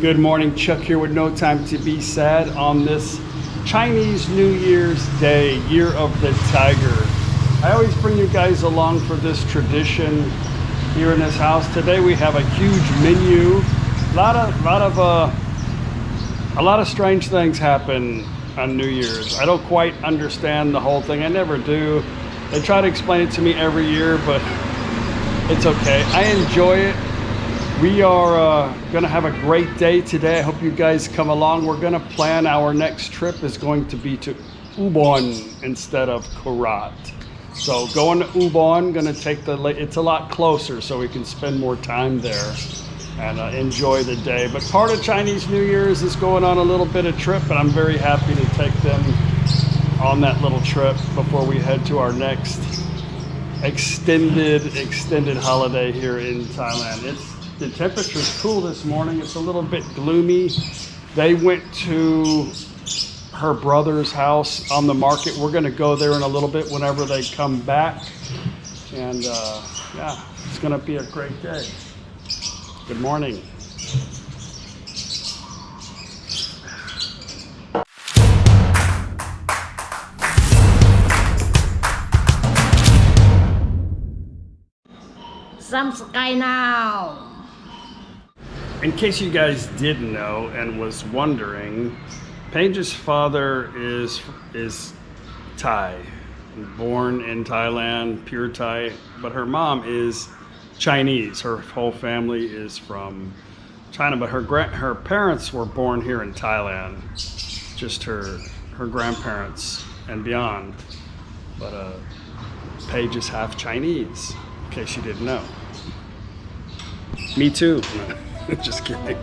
Good morning, Chuck here with No Time to Be Sad on this Chinese New Year's Day, Year of the Tiger. I always bring you guys along for this tradition here in this house. Today we have a huge menu. A lot of strange things happen on New Year's. I don't quite understand the whole thing. I never do. They try to explain it to me every year, but it's okay. I enjoy it. We are gonna have a great day today. I hope you guys come along. We're gonna plan our next trip is going to be to Ubon instead of Korat. So going to Ubon, gonna take it's a lot closer so we can spend more time there and enjoy the day. But part of Chinese New Year's is going on a little bit of trip, and I'm very happy to take them on that little trip before we head to our next extended holiday here in Thailand. The temperature's cool this morning. It's a little bit gloomy. They went to her brother's house on the market. We're gonna go there in a little bit whenever they come back. And yeah, it's gonna be a great day. Good morning. Some sky now. In case you guys didn't know and was wondering, Paige's father is Thai, born in Thailand, pure Thai, but her mom is Chinese. Her whole family is from China, but her parents were born here in Thailand, just her grandparents and beyond. But Paige is half Chinese, in case you didn't know. Me too. Just kidding.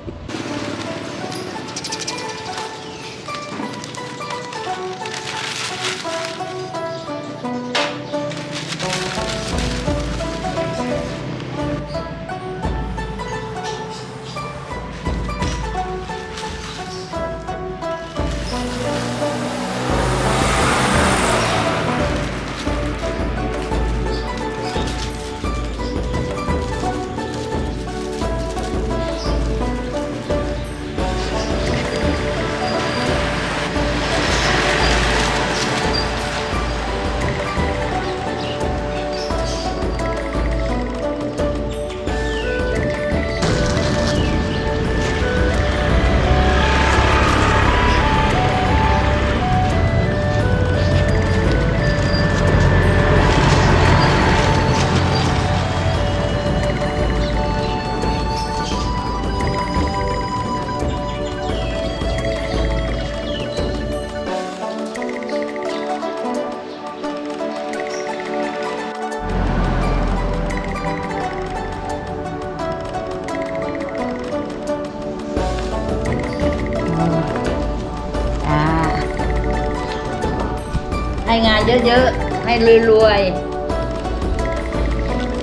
ให้งานเยอะๆให้รวยๆ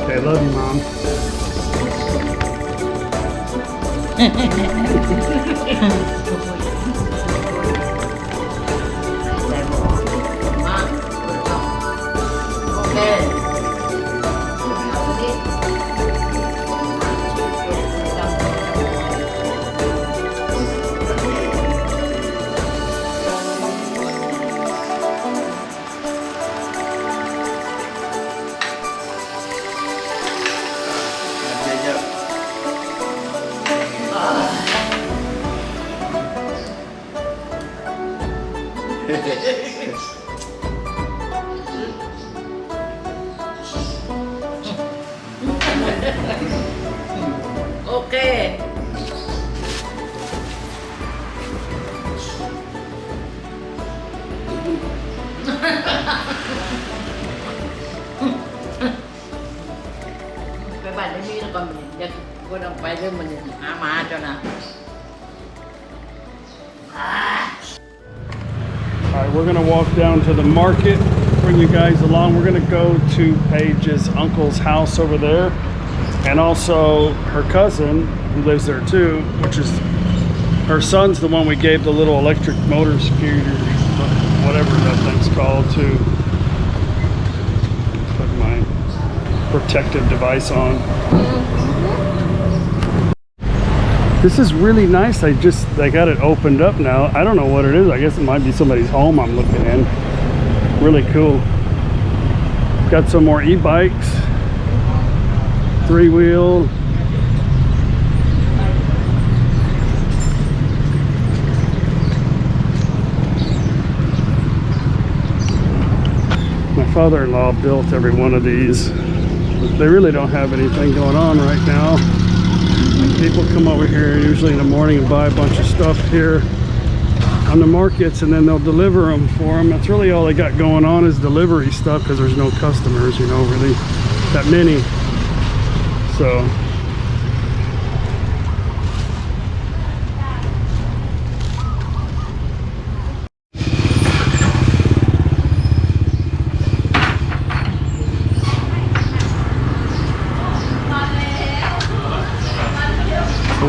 Okay, love you, Mom. โอเคโอเคไปบ้านไม่มีแล้วก่อนมันจะก็ต้องไปเรื่องมันหามาเจ้านะ All right, we're gonna walk down to the market, bring you guys along. We're gonna go to Paige's uncle's house over there, and also her cousin who lives there too, which is her son's the one we gave the little electric motor scooter, whatever that thing's called, to put my protective device on. This is really nice. They got it opened up now. I don't know what it is. I guess it might be somebody's home I'm looking in. Really cool. Got some more e-bikes. 3-wheel. My father-in-law built every one of these. They really don't have anything going on right now. People come over here usually in the morning and buy a bunch of stuff here on the markets, and then they'll deliver them for them. That's really all they got going on is delivery stuff, because there's no customers, you know, really that many. So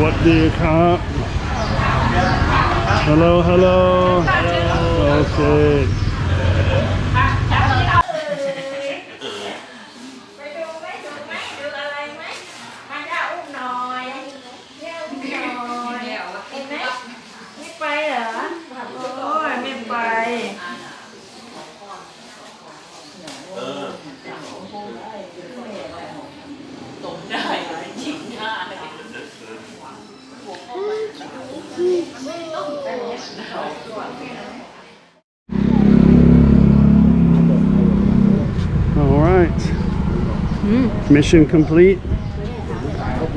what do you call? Hello, hello. Okay. All right. Mission complete.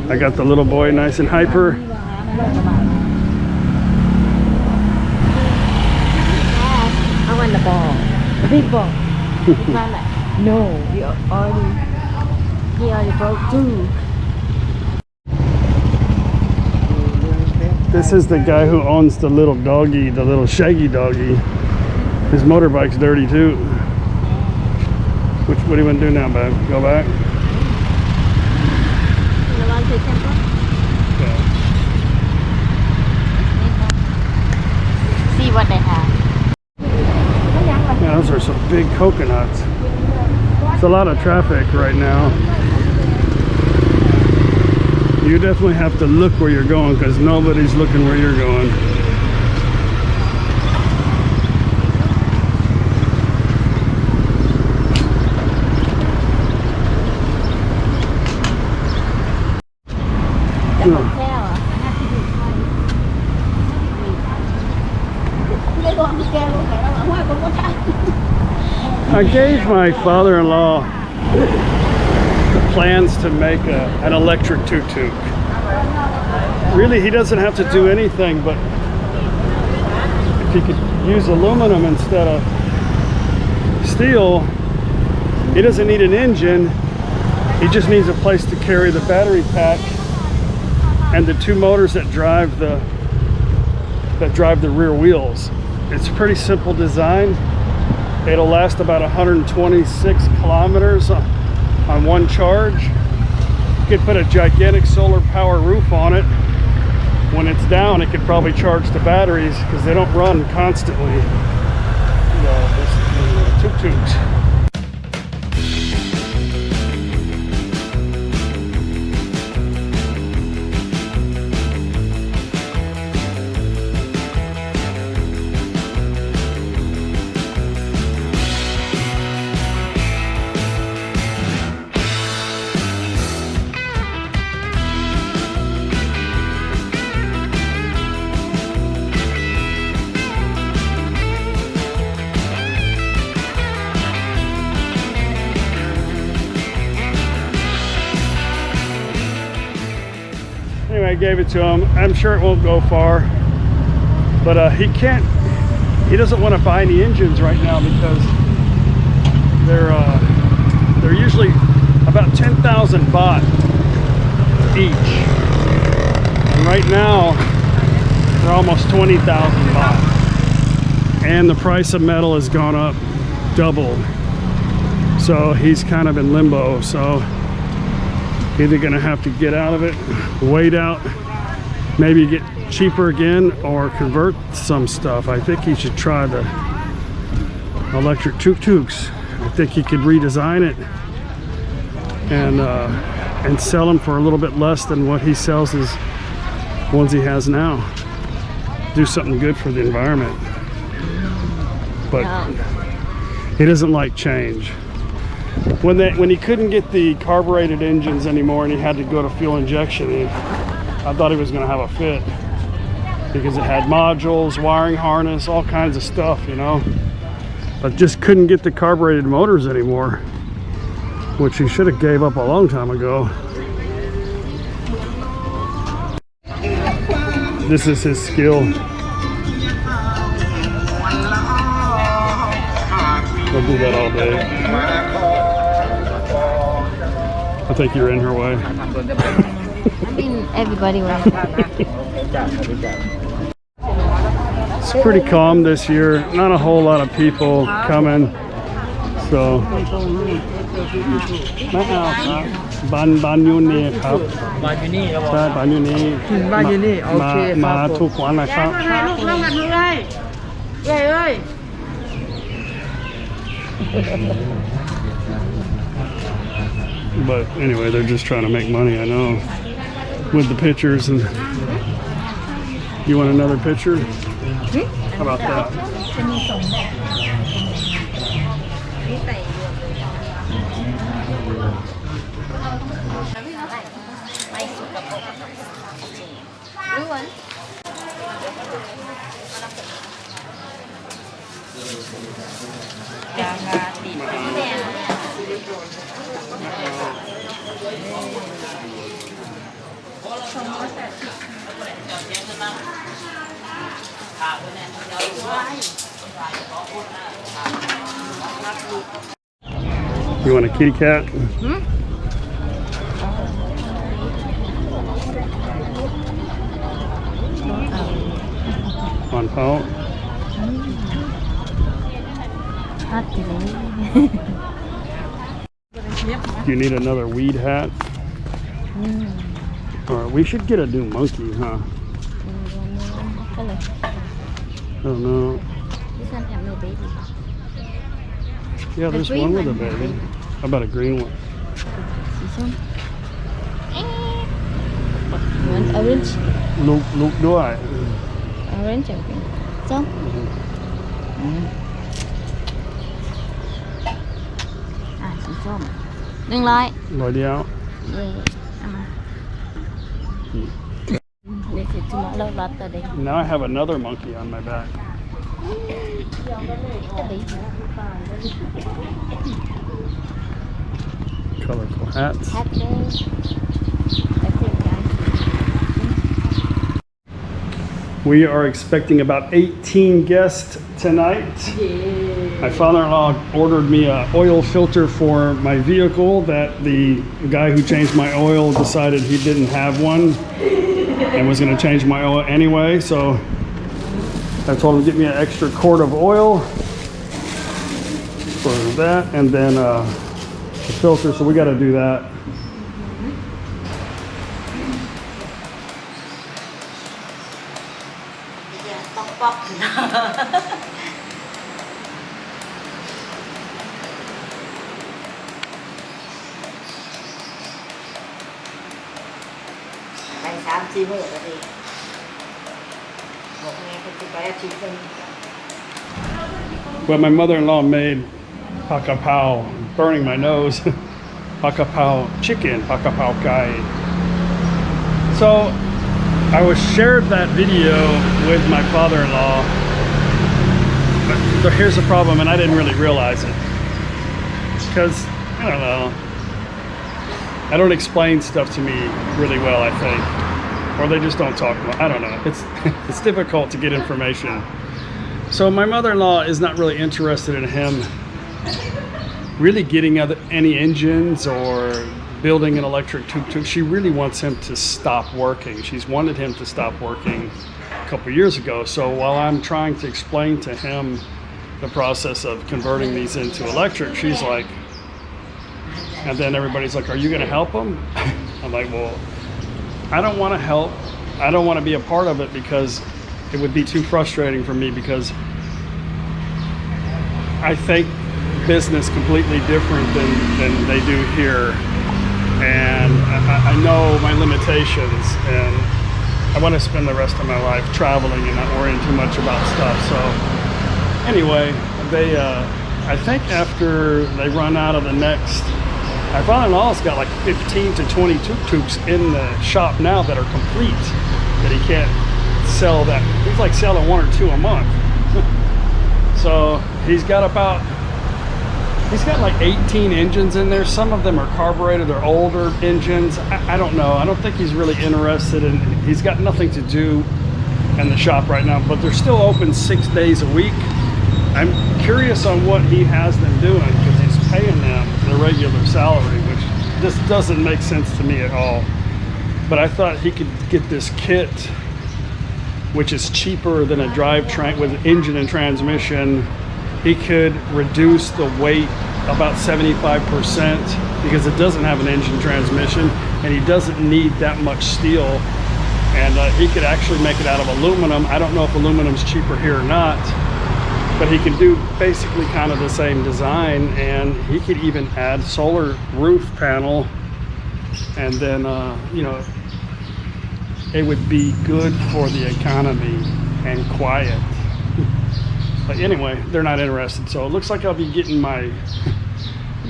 I got the little boy nice and hyper. I want the ball, the big ball. No, he already broke 2. This is the guy who owns the little doggy, the little shaggy doggy. His motorbike's dirty too. What do you want to do now, babe? Go back? You want to take camera? Okay. See what they have. Yeah, those are some big coconuts. It's a lot of traffic right now. You definitely have to look where you're going, because nobody's looking where you're going. The hotel, I have to do I gave my father-in-law the plans to make an electric tuk-tuk. Really, he doesn't have to do anything, but if he could use aluminum instead of steel, he doesn't need an engine. He just needs a place to carry the battery pack and the 2 motors that drive the rear wheels. It's a pretty simple design. It'll last about 126 kilometers on one charge. You could put a gigantic solar power roof on it. When it's down, it could probably charge the batteries, because they don't run constantly. The tuk-tuks. Anyway, I gave it to him. I'm sure it won't go far, but he doesn't want to buy any engines right now, because they're usually about 10,000 baht each, and right now they're almost 20,000 baht, and the price of metal has gone up double. So he's kind of in limbo. So either gonna have to get out of it, wait out, maybe get cheaper again, or convert some stuff. I think he should try the electric tuk-tuks. I think he could redesign it and sell them for a little bit less than what he sells his ones he has now. Do something good for the environment. But he doesn't like change. When he couldn't get the carbureted engines anymore and he had to go to fuel injection, I thought he was going to have a fit because it had modules, wiring harness, all kinds of stuff, you know. But just couldn't get the carbureted motors anymore, which he should have gave up a long time ago. This is his skill. He'll do that all day. I think you're in her way. I mean, everybody wants. It's pretty calm this year. Not a whole lot of people coming. So, ไม่เอาครับบ้านอยู่นี่ครับ บ้านอยู่นี่ครับ ใช่บ้านอยู่นี่ บ้านอยู่นี่โอเคครับ มาทุกวันนะครับ ลูกน้องกันเลยเอ้ย But anyway, they're just trying to make money, I know, with the pictures. And you want another picture? How about that? Blue one. You want a kitty cat? On Paul? Hot today. Do you need another weed hat? Or we should get a new monkey, huh? Color. I don't know. This one have no baby. Yeah, there's green one with a one. baby. How about a green one? This one. You want orange? Look, do I? Orange or green? So.สีส้ม100 Right out. This is tomorrow lot today. Now I have another monkey on my back. Colorful hats. We are expecting about 18 guests tonight. My father-in-law ordered me an oil filter for my vehicle that the guy who changed my oil decided he didn't have one and was going to change my oil anyway. So I told him to get me an extra quart of oil for that and then the filter. So we got to do that. But my mother-in-law made pakapao, burning my nose. Pakapao chicken, pakapao kai. So I was shared that video with my father-in-law. But here's the problem, and I didn't really realize it. Because, I don't know, I don't explain stuff to me really well, I think. Or they just don't talk about, I don't know. It's difficult to get information. So my mother-in-law is not really interested in him really getting any engines or building an electric tuk-tuk. She really wants him to stop working. She's wanted him to stop working a couple years ago. So while I'm trying to explain to him the process of converting these into electric, she's like, and then everybody's like, are you going to help him? I'm like, well, I don't want to help. I don't want to be a part of it because it would be too frustrating for me, because I think business completely different than they do here. And I know my limitations, and I want to spend the rest of my life traveling and not worrying too much about stuff. So anyway, they I think after they run out of the next, I found all's got like 15 to 20 tuk-tuks in the shop now that are complete, that he can't sell that. He's like selling 1 or 2 a month. So he's got like 18 engines in there. Some of them are carbureted, they're older engines. I don't know. I don't think he's really interested in, he's got nothing to do in the shop right now, but they're still open 6 days a week. I'm curious on what he has them doing, because he's paying them their regular salary, which just doesn't make sense to me at all. But I thought he could get this kit, which is cheaper than a drivetrain with engine and transmission. He could reduce the weight about 75% because it doesn't have an engine transmission, and he doesn't need that much steel. And he could actually make it out of aluminum. I don't know if aluminum's cheaper here or not, but he can do basically kind of the same design, and he could even add solar roof panel, and then you know, it would be good for the economy and quiet. But anyway, they're not interested, so it looks like I'll be getting my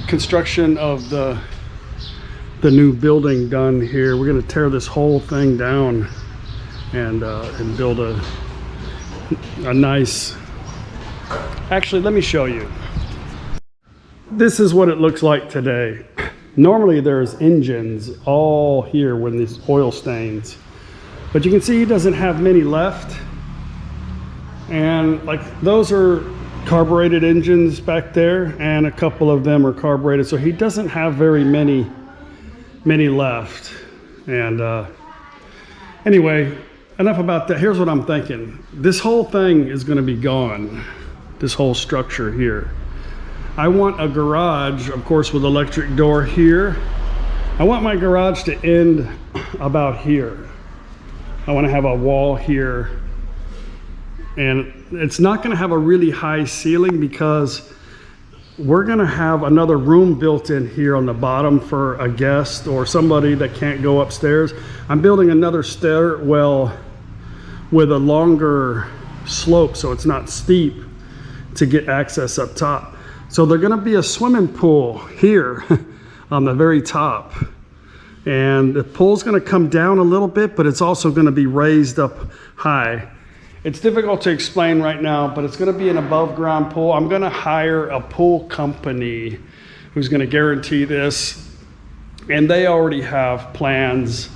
construction of the new building done here. We're going to tear this whole thing down and build a nice. Actually, let me show you. This is what it looks like today. Normally there's engines all here with these oil stains, but you can see he doesn't have many left. And like those are carbureted engines back there, and a couple of them are carbureted, so he doesn't have very many left. And anyway, enough about that. Here's what I'm thinking. This whole thing is going to be gone. This whole structure here. I want a garage, of course, with electric door here. I want my garage to end about here. I want to have a wall here, and it's not going to have a really high ceiling because we're going to have another room built in here on the bottom for a guest or somebody that can't go upstairs. I'm building another stairwell with a longer slope so it's not steep, to get access up top. So there's going to be a swimming pool here on the very top, and the pool's going to come down a little bit, but it's also going to be raised up high. It's difficult to explain right now, but it's going to be an above ground pool. I'm going to hire a pool company who's going to guarantee this, and they already have plans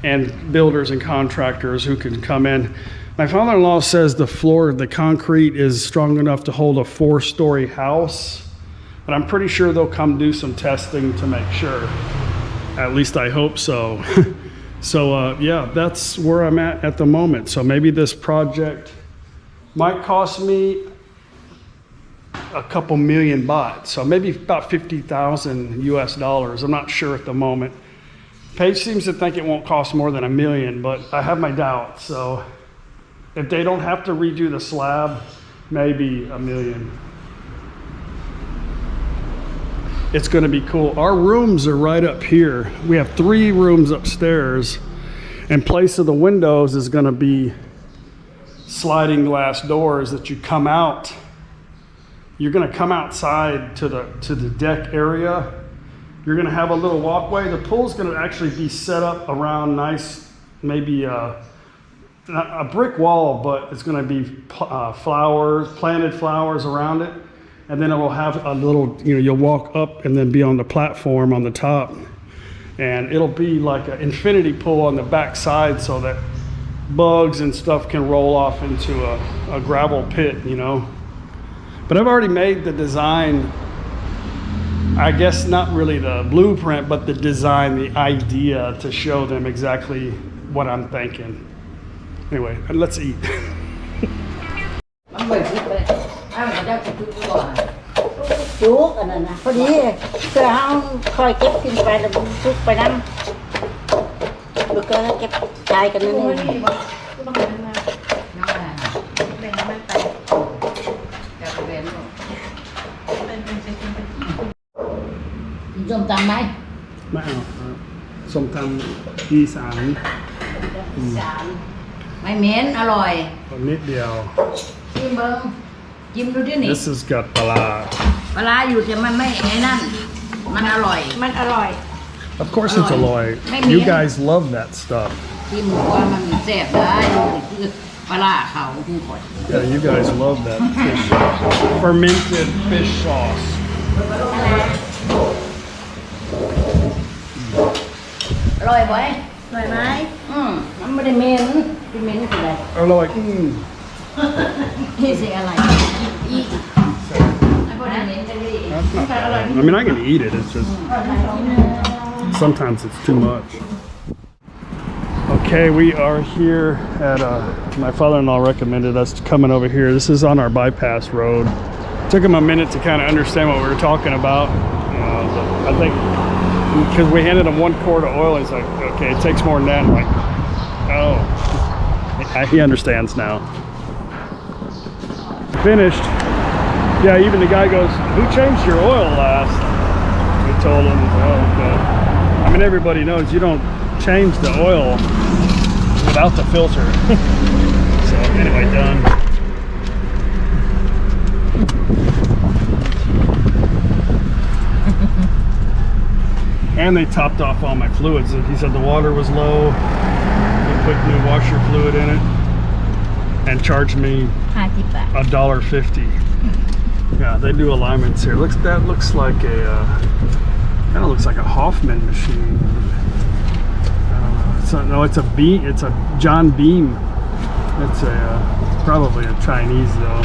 and builders and contractors who can come in. My father-in-law says the floor, the concrete is strong enough to hold a 4-story house, but I'm pretty sure they'll come do some testing to make sure. At least I hope so. So yeah, that's where I'm at the moment. So maybe this project might cost me a couple million baht, so maybe about 50,000 US dollars. I'm not sure at the moment. Paige seems to think it won't cost more than $1 million, but I have my doubts. So if they don't have to redo the slab, maybe $1 million. It's going to be cool. Our rooms are right up here. We have 3 rooms upstairs, and place of the windows is going to be sliding glass doors that you come out. You're going to come outside to the deck area. You're going to have a little walkway. The pool's going to actually be set up around nice, maybe a brick wall, but it's going to be planted flowers around it. And then it will have a little, you know, you'll walk up and then be on the platform on the top. And it'll be like an infinity pool on the back side so that bugs and stuff can roll off into a gravel pit, you know. But I've already made the design, I guess not really the blueprint, but the design, the idea, to show them exactly what I'm thinking. Anyway, let's eat. Chuốt anh nè, có đi cứ không coi kép kinh phải là chuốt phải năm, được kép trai cái này. Dòng tăm mấy? ไม่เอาส้มตำอีสาน สารไม่เหม็นอร่อย นิดเดียว ชิมเบิ้งจิ้มดูที่นี่ This has got ปลา ปลาอยู่แต่มันไม่ไอ้นั่นมันอร่อย มันอร่อย Of course it's alloy. Maybe. You guys love that stuff. ชิมว่ามันแซ่บได้ดูคือปลาเขาคือก่อน Yeah, you guys love that fish fermented fish sauce. อร่อยไหม อร่อยไหม มันไม่ได้เหม็นเป็นเหม็นคืออะไร Alloy. นี่สิอะไรอีกไอ้พวกนั้นเหม็นกันดิ That's not bad. I mean, I can eat it. It's just sometimes it's too much. Okay, we are here at my father-in-law recommended us coming over here. This is on our bypass road. Took him a minute to kind of understand what we were talking about. But I think because we handed him 1 quart of oil, he's like, okay, it takes more than that. I'm like, oh, he understands now. Finished. Yeah, even the guy goes, who changed your oil last? We told him, oh, okay. I mean, everybody knows you don't change the oil without the filter. So anyway, done. And they topped off all my fluids. He said the water was low. They put new washer fluid in it and charged me 50 บาท $1.50. Yeah, they do alignments here. That looks like a kind of looks like a Hoffman machine. I don't know. It's a beam. It's a John Beam. It's a probably a Chinese though.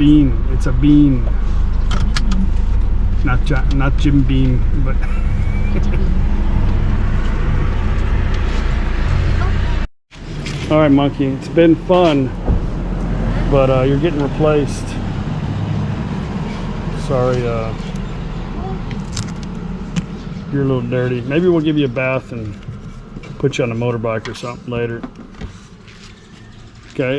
Beam. It's a beam. Not Jim Beam, but. All right, Monkey. It's been fun. But you're getting replaced. Sorry, you're a little dirty. Maybe we'll give you a bath and put you on a motorbike or something later. Okay.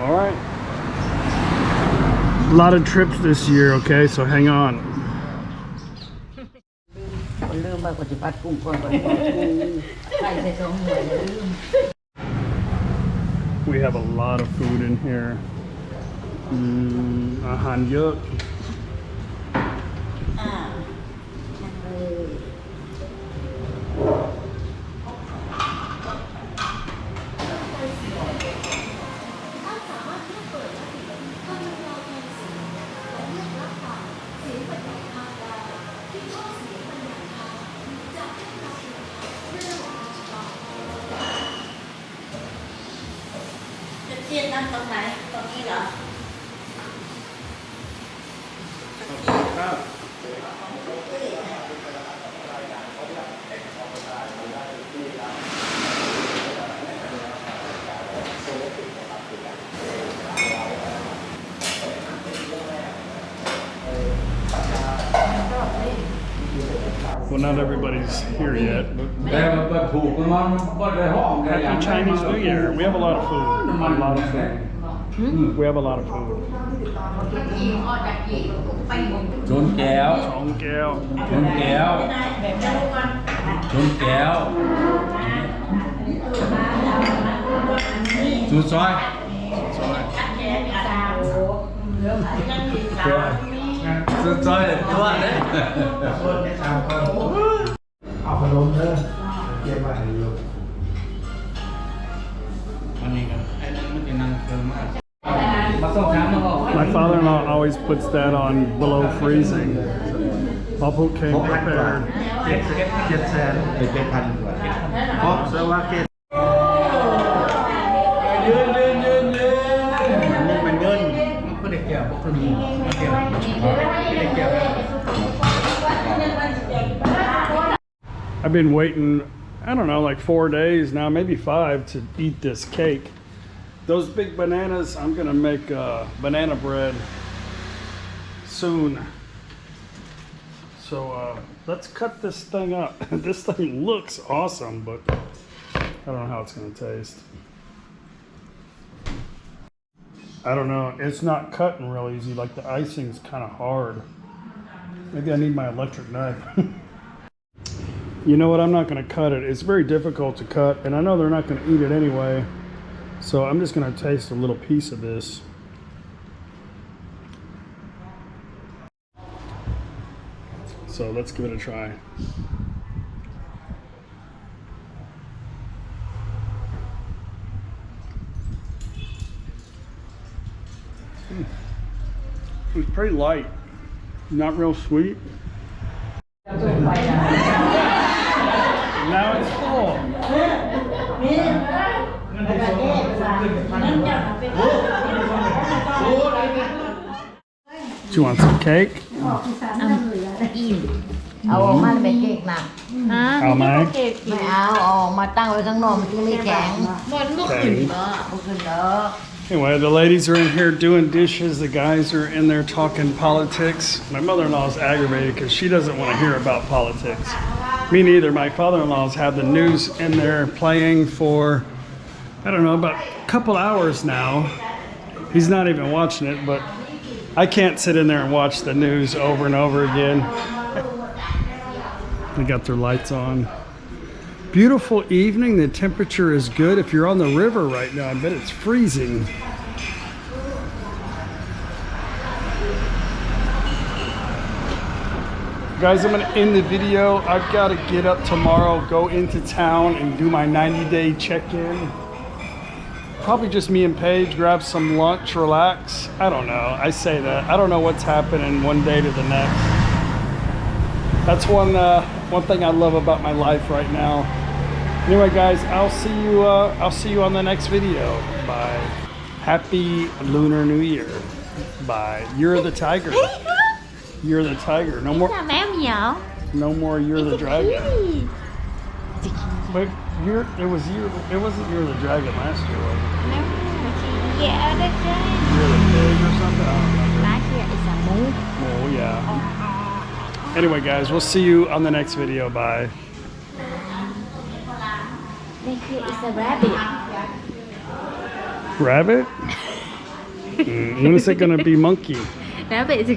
All right. A lot of trips this year, okay? So hang on. ลืมไปปฏิบัติกุ้งก่อนใส่ใส่2 หัวอย่าลืม We have a lot of food in here. อาหารเยอะ เทียนนั่งตรงไหนตรงนี้เหรอ Well, not everybody's here yet, but แต่มันถูกมันก็ได้ห้อง Happy Chinese New Year. We have a lot of food. A lot of food. We have a lot of food. ชนแก้ว Chong Gao. ชนแก้วชนแก้วสูดซอยสูดซอยตัวเลย เอาขนมเด้อเก็บไว้ให้อยู่ อันนี้กันไอ้นั่นมันจะนั่งเคิร์มมากมาส่งช้างมาบอก My father-in-law always puts that on below freezing. Papu came prepared. 700,000เป็นพันกว่าเพราะเสื้อว่าเก็บ ยืนมันเงิน มันก็เด็กแก่พวกคนนี้เกี่ยวเด็กแก่ I've been waiting, I don't know, like 4 days now, maybe 5 to eat this cake. Those big bananas, I'm gonna make banana bread soon. So let's cut this thing up. This thing looks awesome, but I don't know how it's gonna taste. I don't know. It's not cutting real easy. Like the icing's kind of hard. Maybe I need my electric knife. You know what? I'm not going to cut it. It's very difficult to cut, and I know they're not going to eat it anyway. So I'm just going to taste a little piece of this. So let's give it a try. It's pretty light, not real sweet. Now it's full. Do you want some cake? เอาออกมาเป็นเค้กนะ เอาไหม ไม่เอาออกมาตั้งไว้ข้างนอกมันจะไม่แข็ง Anyway, the ladies are in here doing dishes. The guys are in there talking politics. My mother-in-law is aggravated because she doesn't want to hear about politics. Me neither. My father-in-law's had the news in there playing for, I don't know, about a couple hours now. He's not even watching it, but I can't sit in there and watch the news over and over again. They got their lights on. Beautiful evening. The temperature is good. If you're on the river right now, I bet it's freezing. Guys, I'm going to end the video. I've got to get up tomorrow, go into town, and do my 90-day check-in. Probably just me and Paige, grab some lunch, relax. I don't know. I say that. I don't know what's happening one day to the next. That's one thing I love about my life right now. Anyway, guys, I'll see you on the next video. Bye. Happy Lunar New Year. Bye. You're the tiger. You're the tiger. No more. No more. You're the dragon. But it wasn't You're the dragon last year, was it? You're the pig or something. I don't remember. Last year is a moon. Oh yeah. Anyway, guys, we'll see you on the next video. Bye. Next year is a rabbit. Rabbit? When is it gonna be monkey? Rabbit is a